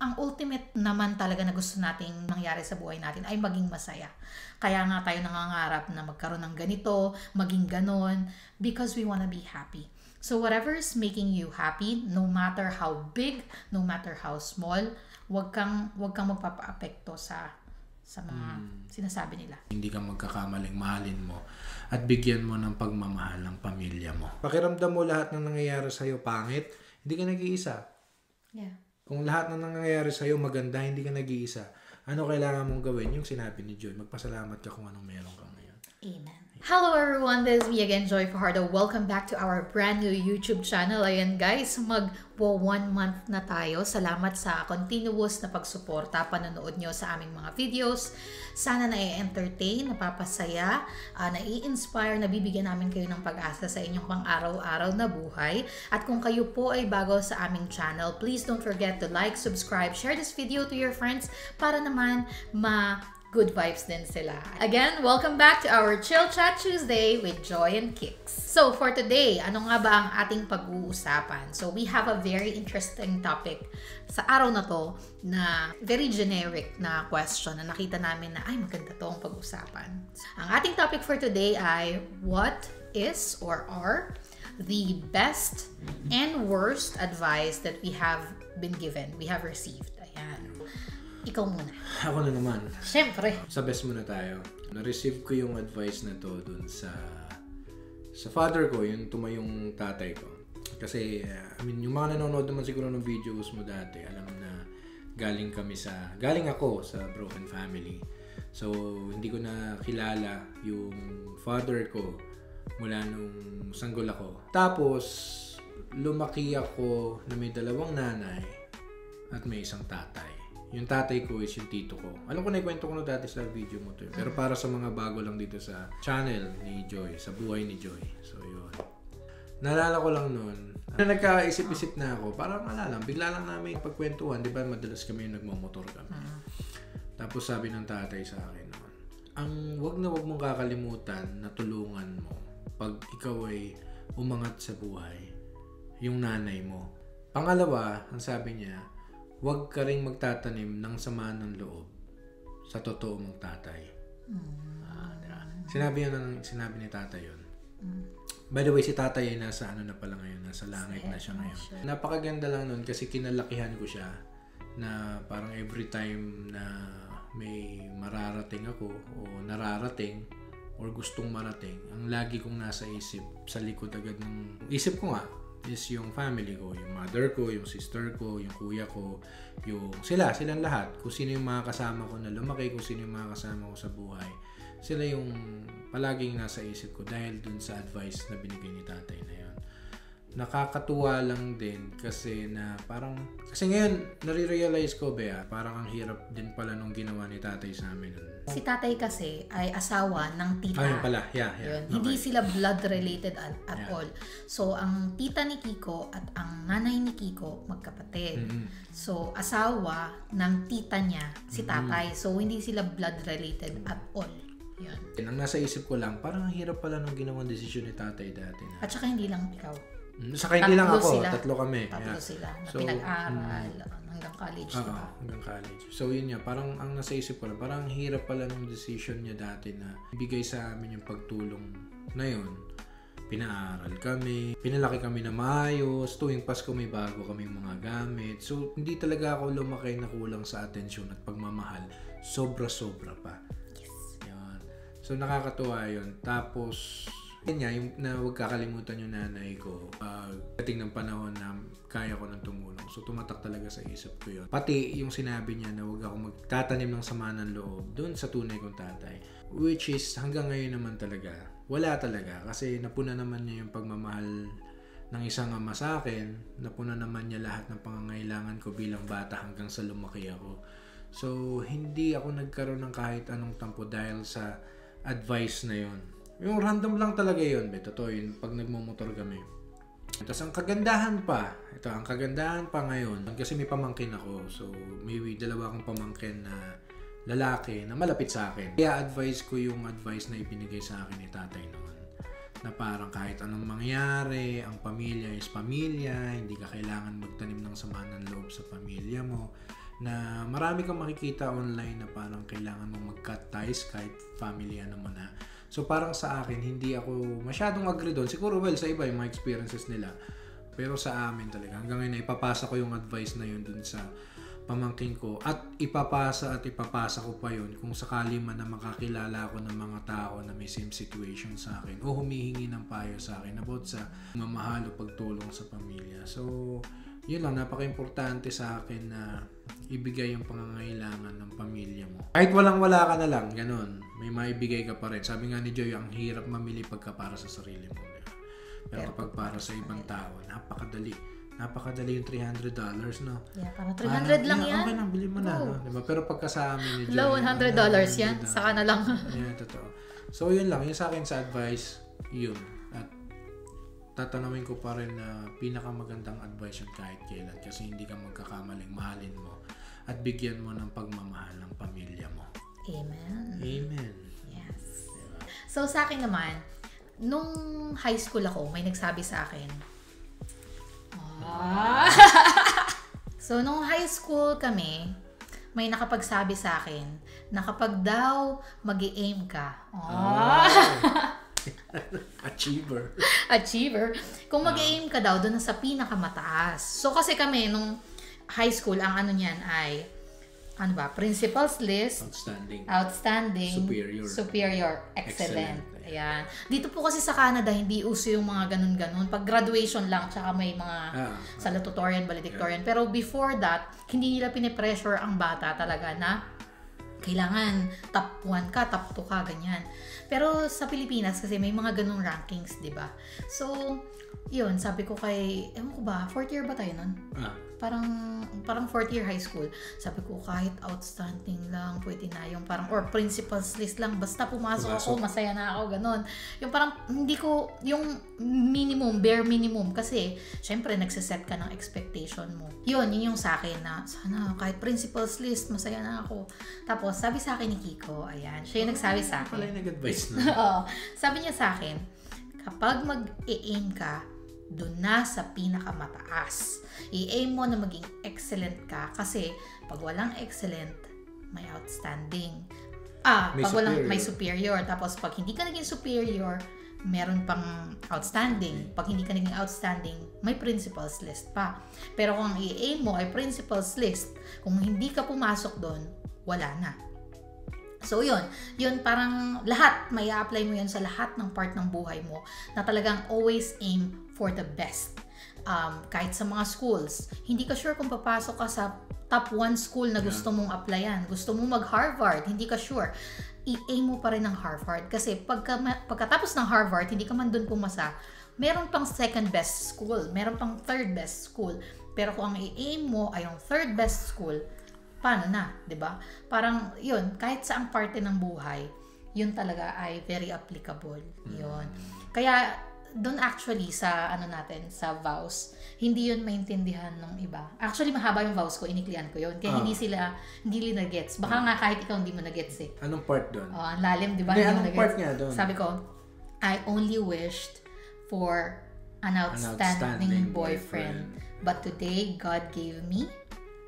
ang ultimate naman talaga na gusto nating mangyari sa buhay natin ay maging masaya. Kaya nga tayo nangangarap na magkaroon ng ganito, maging ganon, because we wanna be happy. So whatever is making you happy, no matter how big, no matter how small, wag kang magpapa-apekto sa mga sinasabi nila. Hindi ka magkakamaling mahalin mo at bigyan mo ng pagmamahal ang pamilya mo. Pakiramdam mo lahat ng nangyayari sa'yo pangit, hindi ka nag-iisa. Yeah. Kung lahat ng nangyayari sa'yo maganda, hindi ka nag-iisa. Ano kailangan mong gawin? Yung sinabi ni Joy, magpasalamat ka kung anong meron ka ngayon. Amen. Hello everyone, this is me again, Joy Fajardo. Welcome back to our brand new YouTube channel. Ayan guys, magpo 1 month na tayo. Salamat sa continuous na pagsuporta, panonood nyo sa aming mga videos. Sana na-entertain, napapasaya, na-i-inspire, nabibigyan namin kayo ng pag-asa sa inyong pang-araw-araw na buhay. At kung kayo po ay bago sa aming channel, please don't forget to like, subscribe, share this video to your friends para naman good vibes din sila. Again, welcome back to our Chill Chat Tuesday with Joy and Kicks. So for today, ano nga ba ang ating pag-uusapan? So we have a very interesting topic sa araw na to na very generic na question na nakita namin na ay maganda to ang pag-usapan. Ang ating topic for today ay what is or are the best and worst advice that we have been given, we have received. Ayan. Ikaw muna. Ako na naman. Siyempre. Sa best muna tayo. Na-receive ko yung advice na to dun sa father ko, yung tumayong tatay ko. Kasi, yung mga nanonood naman siguro ng videos mo dati, alam na galing ako sa broken family. So, hindi ko na kilala yung father ko mula nung sanggol ako. Tapos, lumaki ako na may 2 nanay at may isang tatay. Yung tatay ko is yung tito ko. Alam ko na ikwento ko na dati sa video mo to. Pero para sa mga bago lang dito sa channel ni Joy, sa buhay ni Joy. So yun. Naalala ko lang noon, na nagkaisip-isip na ako, parang bigla lang namin pagkwentuhan. Di ba madalas kami yung nagmamotor kami. Tapos sabi ng tatay sa akin noon, wag mong kakalimutan na tulungan mo pag ikaw ay umangat sa buhay, yung nanay mo. Pangalawa, ang sabi niya, huwag ka rin magtatanim ng sama ng loob sa totoo mong tatay. Sinabi ni tatay yun. By the way, si tatay ay nasa na pala ngayon, nasa langit na siya ngayon. Napakaganda lang nun kasi kinalakihan ko siya na parang every time na may mararating ako o nararating or gustong marating, ang lagi kong nasa isip, sa likod agad ng isip ko nga, is yung family ko, yung mother ko, yung sister ko, yung kuya ko, silang lahat. Kung sino yung mga kasama ko na lumaki, kung sino yung mga kasama ko sa buhay. Sila yung palaging nasa isip ko dahil dun sa advice na binigay ni tatay na yun. Nakakatuwa lang din kasi ngayon, nare-realize ko, parang ang hirap din pala nung ginawa ni tatay sa amin nun. Si tatay kasi ay asawa ng tita. Ayun pala, yeah. Yun. Okay. Hindi sila blood related at all. So, ang tita ni Kiko at ang nanay ni Kiko, magkapatid. So, asawa ng tita niya, si tatay. So, hindi sila blood related at all. Yun. Ang nasa isip ko lang, parang ang hirap pala nung ginawang desisyon ni tatay dati. At saka hindi lang ikaw. Saka hindi lang ako, tatlo kami. Tatlo sila na pinag-aral hanggang college, diba? Hanggang college. So yun nga, parang ang nasa isip ko lang, parang ang hirap pala ng decision niya dati na ibigay sa amin yung pagtulong na yun. Pinaaral kami, pinalaki kami na maayos, tuwing Pasko may bago kaming mga gamit. So hindi talaga ako lumaki na kulang sa atensyon at pagmamahal. Sobra-sobra pa. Yes. Yan. So nakakatuwa yun. Tapos yun nga, yung na huwag kakalimutan yung nanay ko. Dating ng panahon na kaya ko nang tumulong. So tumatak talaga sa isip ko yun. Pati yung sinabi niya na huwag ako magtatanim ng sama ng loob doon sa tunay kong tatay. Which is hanggang ngayon naman talaga. Wala talaga. Kasi napuna naman niya yung pagmamahal ng isang ama sa akin. Napuna naman niya lahat ng pangangailangan ko bilang bata hanggang sa lumaki ako. So hindi ako nagkaroon ng kahit anong tampo dahil sa advice na yun. Yung random lang talaga yun, totoo yun, pag nagmumotor kami. Tapos ang kagandahan pa ngayon, kasi may pamangkin ako, so maybe 2 akong pamangkin na lalaki na malapit sa akin. Kaya advice ko yung advice na ibinigay sa akin ni tatay noon. Na parang kahit anong mangyari, ang pamilya is pamilya, hindi ka kailangan magtanim ng sama ng loob sa pamilya mo. na marami kang makikita online na parang kailangan mong mag-cut ties kahit family ano mo na. So parang sa akin, hindi ako masyadong agree doon. Siguro sa iba yung mga experiences nila. Pero sa amin talaga, hanggang ngayon ipapasa ko yung advice na yun dun sa pamangkin ko at ipapasa ko pa yun kung sakali man na makakilala ako ng mga tao na may same situation sa akin o humihingi ng payo sa akin about sa mamahal o pagtulong sa pamilya. So, yun lang, napaka-importante sa akin na ibigay yung pangangailangan ng pamilya mo. Kahit walang-wala ka na lang, ganun, may maibigay ka pa rin. Sabi nga ni Joy, ang hirap mamili pagka para sa sarili mo. Pero kapag para sa ibang tao, napakadali yung $300, no? Yeah, parang $300 lang yan. Okay lang, bili mo na. No? Diba? Pero pagka sa amin ni Joy, $100 yan, saka na lang. Yeah, totoo. So, yun lang. Yung sa akin sa advice, yun. At tatanawin ko pa rin na pinakamagandang advice yun kahit kailan kasi hindi ka magkakamaling mahalin mo at bigyan mo ng pagmamahal ng pamilya mo. Amen. Amen. Yes. Diba? So sa akin naman, nung high school ako, may nagsabi sa akin. So nung high school kami, may nakapagsabi sa akin na kapag daw mag-i-aim ka. Achiever. Kung mag-aim ka daw doon sa pinakamataas. So kasi kami nung high school, ang ano niyan ay principals list, outstanding, superior, excellent. Ayan. Dito po kasi sa Canada, hindi uso yung mga ganun-ganun. Pag graduation lang, tsaka may mga salutatorian, valedictorian. Pero before that, hindi nila pinipressure ang bata talaga na kailangan top 1 ka, top 2 ka, ganyan. Pero sa Pilipinas kasi may mga ganung rankings, di ba? So, yun, sabi ko kay, ewan ko ba, 4th year ba tayo nun? Parang 4th year high school. Sabi ko, kahit outstanding lang, pwede na yung parang, or principals list lang, basta pumasok ako, masaya na ako, ganon. Yung parang, hindi ko, yung minimum, bare minimum, kasi, syempre, nagsiset ka ng expectation mo. Yun yung sa akin na, sana, kahit principals list, masaya na ako. Tapos, sabi sa akin ni Kiko, ayan, siya yung nagsabi sa akin. Pala yung nag-advise na. Oo. Sabi niya sa akin, kapag mag-aim ka, doon na sa pinakamataas. I-aim mo na maging excellent ka kasi pag walang excellent, may outstanding. May superior. Tapos pag hindi ka naging superior, meron pang outstanding. Pag hindi ka naging outstanding, may principals list pa. Pero kung ang i-aim mo ay principals list, kung hindi ka pumasok doon, wala na. So yun parang lahat, may apply mo yun sa lahat ng part ng buhay mo na talagang always aim for the best. Kahit sa mga schools, hindi ka sure kung papasok ka sa top 1 school na gusto mong applyan. Gusto mong mag-Harvard, hindi ka sure. I-aim mo pa rin ng Harvard. Kasi pagkatapos ng Harvard, hindi ka man dun pumasa, meron pang second best school, meron pang third best school. Pero kung ang i-aim mo ay yung third best school, paano na, 'di ba? Parang 'yun, kahit saang parte ng buhay, 'yun talaga ay very applicable. 'Yun. Kaya doon actually sa sa vows, hindi 'yun maintindihan ng iba. Actually mahaba yung vows ko, iniklian ko 'yun. Kaya hindi nila gets. Baka nga kahit ikaw hindi mo na gets eh. Anong part doon? Ang lalim, 'di ba? Anong part niya doon? Sabi ko, I only wished for an outstanding boyfriend. But today God gave me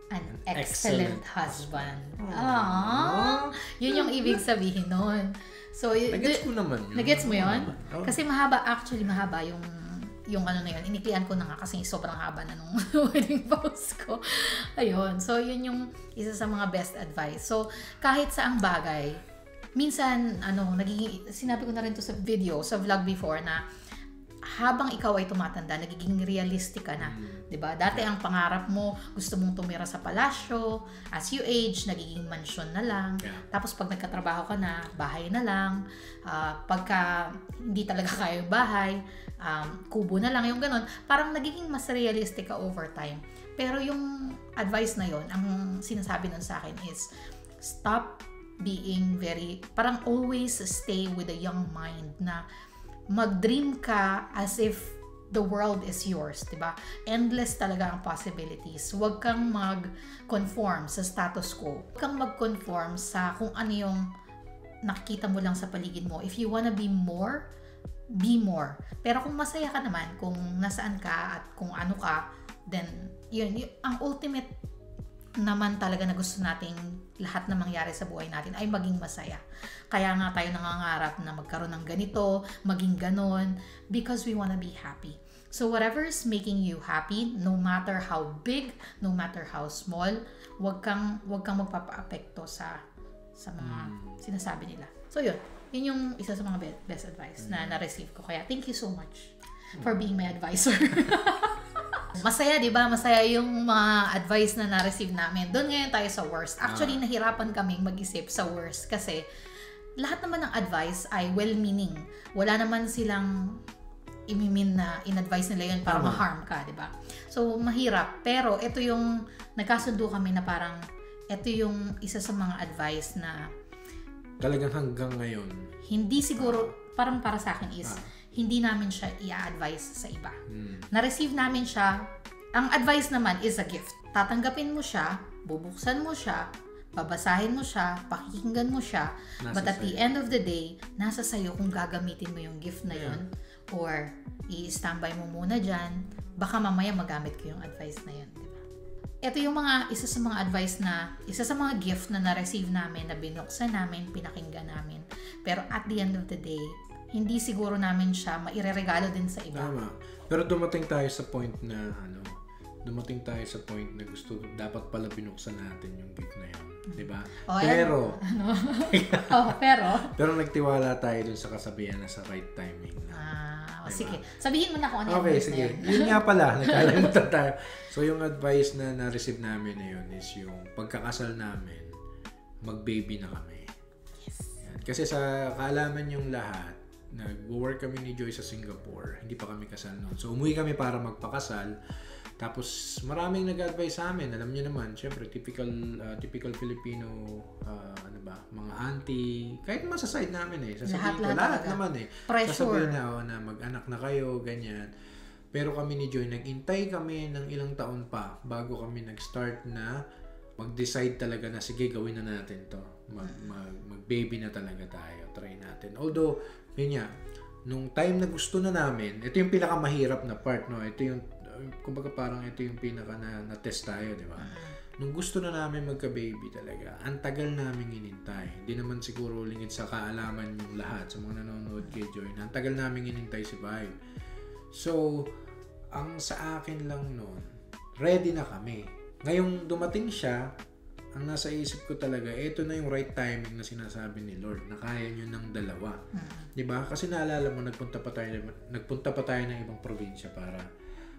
an excellent husband. Aww. Yun yung ibig sabihin nun. So, nagets ko naman yun. Nagets mo yun? Kasi mahaba yung ano na yun. Iniklian ko na nga kasi sobrang haba na nung wedding vows ko. Ayun. So, yun yung isa sa mga best advice. So, kahit saang bagay, minsan, sinabi ko na rin to sa video, sa vlog before na habang ikaw ay tumatanda, nagiging realistic ka na. 'Di ba? Dati ang pangarap mo, gusto mong tumira sa palasyo, as you age, nagiging mansyon na lang. Tapos pag nagkatrabaho ka na, bahay na lang. Pagka hindi talaga kaya yung bahay, kubo na lang, yung ganun. Parang nagiging mas realistic ka over time. Pero yung advice na yon, ang sinasabi nun sa akin is, stop being parang always stay with a young mind na mag-dream ka as if the world is yours, diba? Endless talaga ang possibilities. Huwag kang mag-conform sa status quo. Huwag kang mag-conform sa kung ano yung nakikita mo lang sa paligid mo. If you wanna be more, be more. Pero kung masaya ka naman, kung nasaan ka at kung ano ka, then yun ang ultimate naman talaga na gusto nating lahat na mangyari sa buhay natin ay maging masaya. Kaya nga tayo nangangarap na magkaroon ng ganito, maging ganon, because we wanna be happy. So whatever is making you happy, no matter how big, no matter how small, wag kang magpapa-apekto sa mga sinasabi nila. So yun yung isa sa mga best advice na na-receive ko. Kaya thank you so much for being my advisor. Masaya, di ba? Masaya yung mga advice na na-receive namin. Doon ngayon tayo sa worst. Actually, nahirapan kaming mag-isip sa worst kasi lahat naman ng advice ay well-meaning. Wala naman silang imimin na in-advise nila yun para ma-harm ka, di ba? So, mahirap. Pero, ito yung nagkasundo kami na parang ito yung isa sa mga advice na talagang hanggang ngayon hindi siguro, parang para sa akin is hindi namin siya i-advise sa iba. Na-receive namin siya. Ang advice naman is a gift. Tatanggapin mo siya, bubuksan mo siya, babasahin mo siya, pakikinggan mo siya, but at the end of the day, nasa sayo kung gagamitin mo yung gift na yun or i-standby mo muna dyan, baka mamaya magamit ko yung advice na yun. Diba? Ito yung isa sa mga advice isa sa mga gift na na-receive namin, na binuksan namin, pinakinggan namin. Pero at the end of the day, hindi siguro namin siya maireregalo din sa iba. Tama. Pero dumating tayo sa point na gusto dapat pala binuksan natin yung gift na yun. Diba? Pero nagtiwala tayo dun sa kasabihan na sa right timing na. Diba? Sige. Sabihin mo na kung ano yung advice na yun. Yun nga pala, nagkalimutan tayo. So yung advice na na-receive namin na yun is yung pagkakasal namin, mag-baby na kami. Yes. Yan. Kasi sa kaalaman yung lahat, nag-work kami ni Joy sa Singapore. Hindi pa kami kasal noon. So umuwi kami para magpakasal. Tapos maraming nag-advise sa amin. Alam niyo naman, syempre typical Filipino mga auntie, kahit naman sa side namin lahat naman sasabihin na mag-anak na kayo, ganyan. Pero kami ni Joy, nag-intay kami ng ilang taon pa bago kami nag-start na mag-decide talaga na sige, gawin na natin to. Mag-baby na talaga tayo. Try natin. Although, yun nga, nung time na gusto na namin, ito yung pinakamahirap na part, no? Ito yung kumbaga parang ito yung pinaka na-test tayo, di ba? Nung gusto na namin magka-baby talaga, ang tagal namin inintay. Hindi naman siguro lingid sa kaalaman yung lahat sa mga nanonood kay Joy. Ang tagal namin inintay si Vibe. So, ang sa akin lang noon, ready na kami. Ngayong dumating siya, ang nasa isip ko talaga, ito na yung right timing na sinasabi ni Lord, na kaya nyo ng dalawa. Di ba? Kasi naalala mo, nagpunta pa tayo ng ibang probinsya para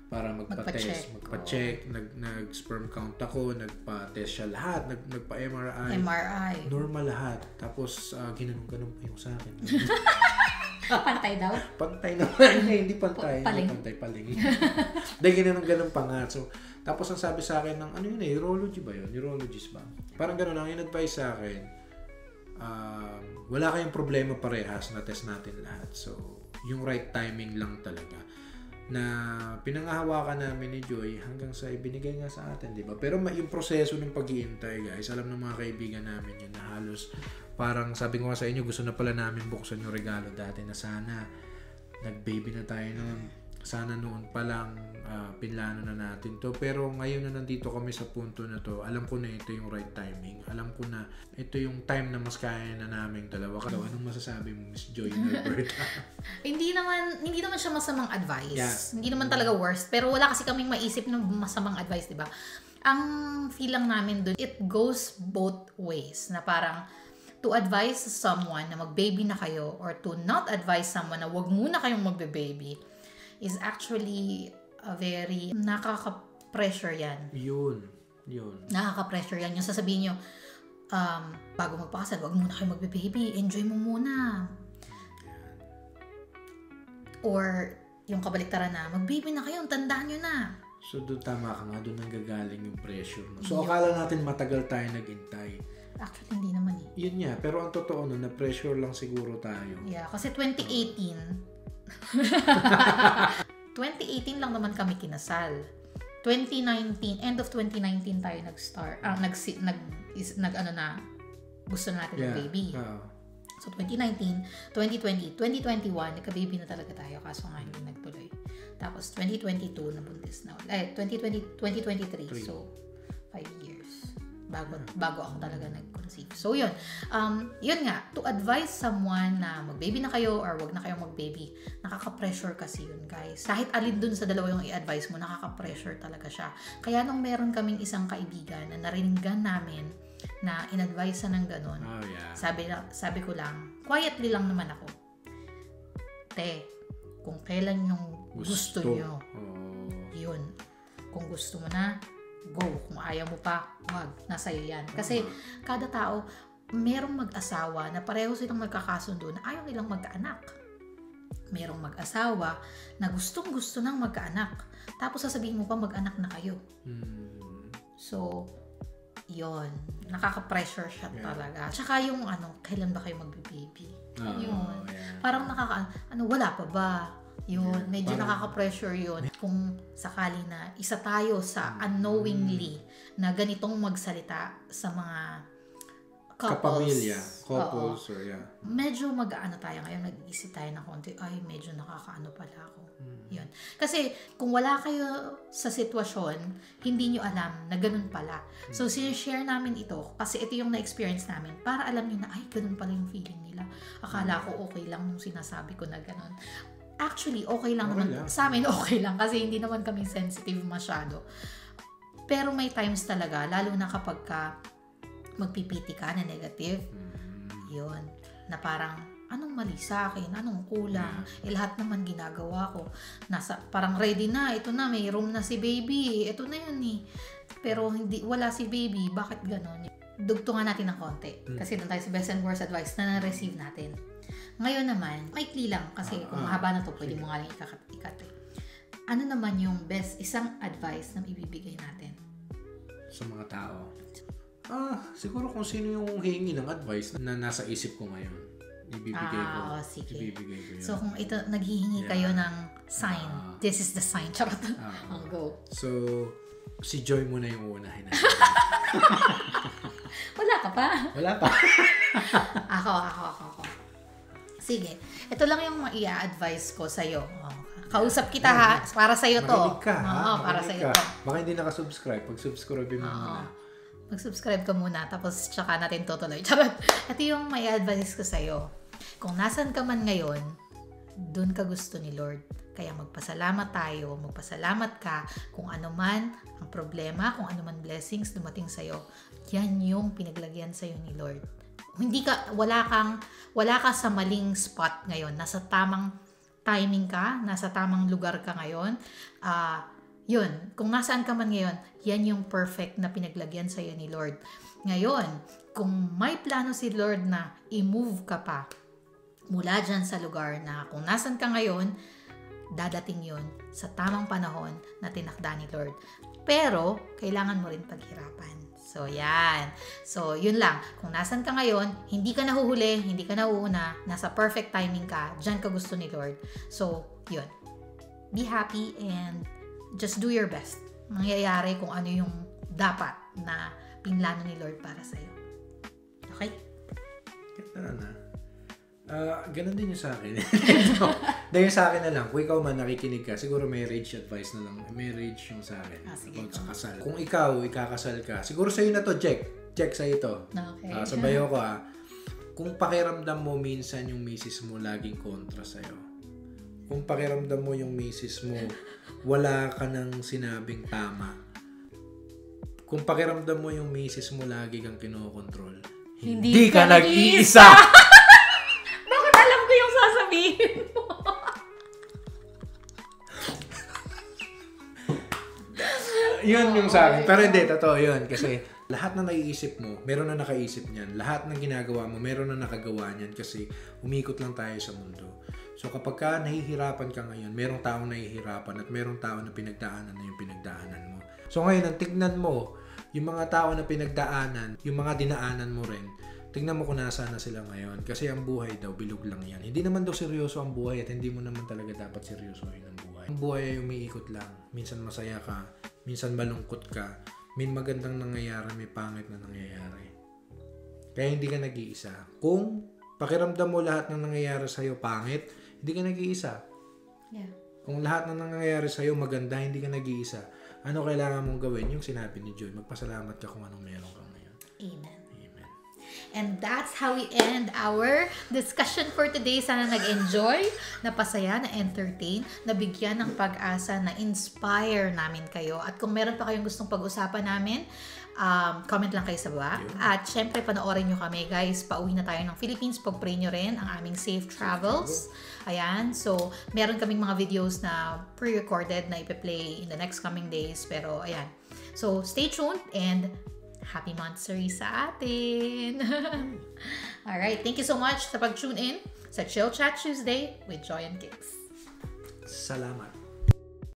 magpa-test, magpa-check, nag-sperm count ako, nagpa-test siya lahat, nagpa-MRI. Normal lahat. Tapos, ginanong-ganong pa yung sa akin. Pantay daw? Pantay naman. Hindi pantay. Paling. Dahil ginanong-ganong pa nga. So, tapos ang sabi sa akin ng, urology ba yun? Urologist ba? Parang gano'n lang, yung advice sa akin, wala kayong problema parehas, na test natin lahat. So, yung right timing lang talaga na pinangahawakan namin ni Joy hanggang sa ibinigay nga sa atin, di ba? Pero yung proseso ng pag-iintay, guys, alam ng mga kaibigan namin yun na halos parang sabi ko nga sa inyo, gusto na pala namin buksan yung regalo dati na sana nag-baby na tayo noon. Sana noon pa lang pinlano na natin to. Pero ngayon na nandito kami sa punto na to, alam ko na ito yung right timing. Alam ko na ito yung time na mas kaya na namin dalawa. Anong masasabi mo, Miss Joy Alberta? Hindi naman siya masamang advice. Yeah. Hindi naman talaga worst. Pero wala kasi kaming maisip ng masamang advice, di ba? Ang feel lang namin dun, it goes both ways. Na parang to advise someone na mag-baby na kayo or to not advise someone na wag muna kayong magbe-baby is actually a very nakaka-pressure yan. Yun. Nakaka-pressure yan. Yung sasabihin nyo, bago magpakasal, wag muna kayo magbe-baby. Enjoy mo muna. Or yung kabaliktaran na, mag-baby na kayo, tandaan nyo na. So, doon tama ka nga, doon nanggagaling yung pressure. No? So, akala natin matagal tayo naghintay. Actually, hindi naman eh. Yun nga, pero ang totoo nun, na-pressure lang siguro tayo. Yeah, kasi 2018 lang naman kami kinasal. 2019, end of 2019 tayo nag-start. Gusto na natin ng baby. So 2019, 2020, 2021, nagka-baby na talaga tayo kaso nga hindi nagtuloy. Tapos 2022 nabuntis na. 2023. So 5 years. Bago ako talaga nag-conceive. So, yun. Yun nga, to advise someone na mag-baby na kayo or wag na kayong mag-baby, nakaka-pressure kasi yun, guys. Kahit alin dun sa dalawa yung i-advise mo, nakaka-pressure talaga siya. Kaya nung meron kaming isang kaibigan na naringgan namin na in-advise ng ganun, sabi ko lang, quietly lang naman ako. Te, kung kailan yung gusto nyo, yun. Kung gusto mo na, go. Kung ayaw mo pa, wag. Nasa iyo yan. Kasi kada tao, merong mag-asawa na pareho silang magkakasundo na ayaw nilang magkaanak. Merong mag-asawa na gustong-gusto nang magkaanak. Tapos sasabihin mo pa mag-anak na kayo. So, yon, nakaka-pressure siya talaga. Tsaka yung kailan ba kayo magbe-baby? Yun. Parang wala pa ba? Yun, medyo nakaka-pressure yun. Kung sakali na isa tayo sa unknowingly na ganitong magsalita sa mga couples. Couples or medyo tayo ngayon, nag-iisip tayo ng konti, ay medyo nakakaano pala ako. Yun. Kasi kung wala kayo sa sitwasyon, hindi nyo alam na ganun pala. So, sinishare namin ito kasi ito yung na-experience namin para alam nyo na, ay, ganun pala yung feeling nila. Akala ko okay lang nung sinasabi ko na ganun. Actually, okay lang naman. Sa amin, okay lang kasi hindi naman kami sensitive masyado. Pero may times talaga, lalo na kapag magpipiti ka na negative, yun, na parang, anong mali sa akin? Anong kulang? Lahat naman ginagawa ko. Parang ready na, ito na, may room na si baby. Ito na yun eh. Pero wala si baby. Bakit ganon? Dugtungan natin ng konti. Kasi doon tayo sa best and worst advice na na-receive natin. Ngayon naman, maikli lang kasi kung mahaba na to, pwede mo nga lang ikat eh. Ano naman yung isang advice na ibibigay natin? Sa mga tao? Siguro kung sino yung hihingi ng advice na nasa isip ko ngayon. Ibibigay ko. Sige. Ibibigay ko yun. So kung ito, naghihingi kayo ng sign, this is the sign. Charot. I'll go. So, si Joy muna yung unahin. Wala ka pa? Wala pa. Ako. Sige. Ito lang yung i-advise ko sa'yo. Kausap kita ha. Para sa'yo to. Makinig ka ha. Para sa'yo to. Baka hindi nakasubscribe. Pag-subscribe mo muna. Mag-subscribe ka muna. Tapos tsaka natin tutuloy. Charot. Ito yung may advice ko sa'yo. Kung nasan ka man ngayon, dun ka gusto ni Lord. Kaya magpasalamat tayo. Magpasalamat ka kung ano man ang problema, kung ano man blessings dumating sa'yo. Yan yung pinaglagyan sa'yo ni Lord. Wala ka sa maling spot ngayon. Nasa tamang timing ka, nasa tamang lugar ka ngayon. Yun, kung nasaan ka man ngayon, yan yung perfect na pinaglagyan sa'yo ni Lord. Ngayon, kung may plano si Lord na i-move ka pa mula dyan sa lugar na kung nasan ka ngayon, dadating yun sa tamang panahon na tinakda ni Lord. Pero, kailangan mo rin paghirapan. So, yan. So, yun lang. Kung nasan ka ngayon, hindi ka nahuhuli, hindi ka nauuna, nasa perfect timing ka, dyan ka gusto ni Lord. So, yun. Be happy and just do your best. Mangyayari kung ano yung dapat na pinlano ni Lord para sa'yo. Okay? Ganda na. Ganun din yung sa akin. Dahil sa akin na lang, kung ikaw man nakikinig ka, siguro marriage advice na lang. Marriage yung sa akin. About sa kasal. Kung ikaw, ikakasal ka, siguro sa'yo na to, check sa'yo to. Okay. Sabayo ko kung pakiramdam mo minsan yung misis mo laging kontra sa'yo. Kung pakiramdam mo yung misis mo, wala ka nang sinabing tama. Kung pakiramdam mo yung misis mo lagi kang kinokontrol, hindi ka nag-iisa! Bakit alam ko yung sasabihin mo? Yun yung sa akin. Pero hindi, totoo yun. Kasi lahat na naiisip mo, meron na nakaisip niyan. Lahat ng ginagawa mo, meron na nakagawa niyan. Kasi umikot lang tayo sa mundo. So kapag ka nahihirapan ka ngayon, merong taong nahihirapan at merong tao na pinagdaanan na yung pinagdaanan mo. So ngayon, ang tignan mo, yung mga tao na pinagdaanan, yung mga dinaanan mo rin, tignan mo kung nasaan na sila ngayon. Kasi ang buhay daw, bilog lang yan. Hindi naman daw seryoso ang buhay at hindi mo naman talaga dapat seryosohin ang buhay. Ang buhay ay umiikot lang. Minsan masaya ka, minsan malungkot ka, may magandang nangyayari, may pangit na nangyayari. Kaya hindi ka nag-iisa. Kung pakiramdam mo lahat ng nangyayari sa'yo pangit, hindi ka nag-iisa. Yeah. Kung lahat ng nangyayari sa'yo maganda, hindi ka nag-iisa. ano kailangan mong gawin, yung sinabi ni Joy, magpasalamat ka kung anong meron ka ngayon. Amen. And that's how we end our discussion for today. Sana nag-enjoy, napasaya, na-entertain, nabigyan ng pag-asa, na-inspire namin kayo. At kung meron pa kayong gustong pag-usapan namin, comment lang kayo sa baba. At syempre, panoorin nyo kami, guys. Pauwi na tayo ng Philippines. Pag-pray nyo rin ang aming safe travels. Ayan. So, meron kaming mga videos na pre-recorded na ipe-play in the next coming days. Pero, ayan. So, stay tuned and happy monthsary sa atin! Alright, thank you so much sa pag-tune in sa Chill Chat Tuesday with Joy and Kicks. Salamat!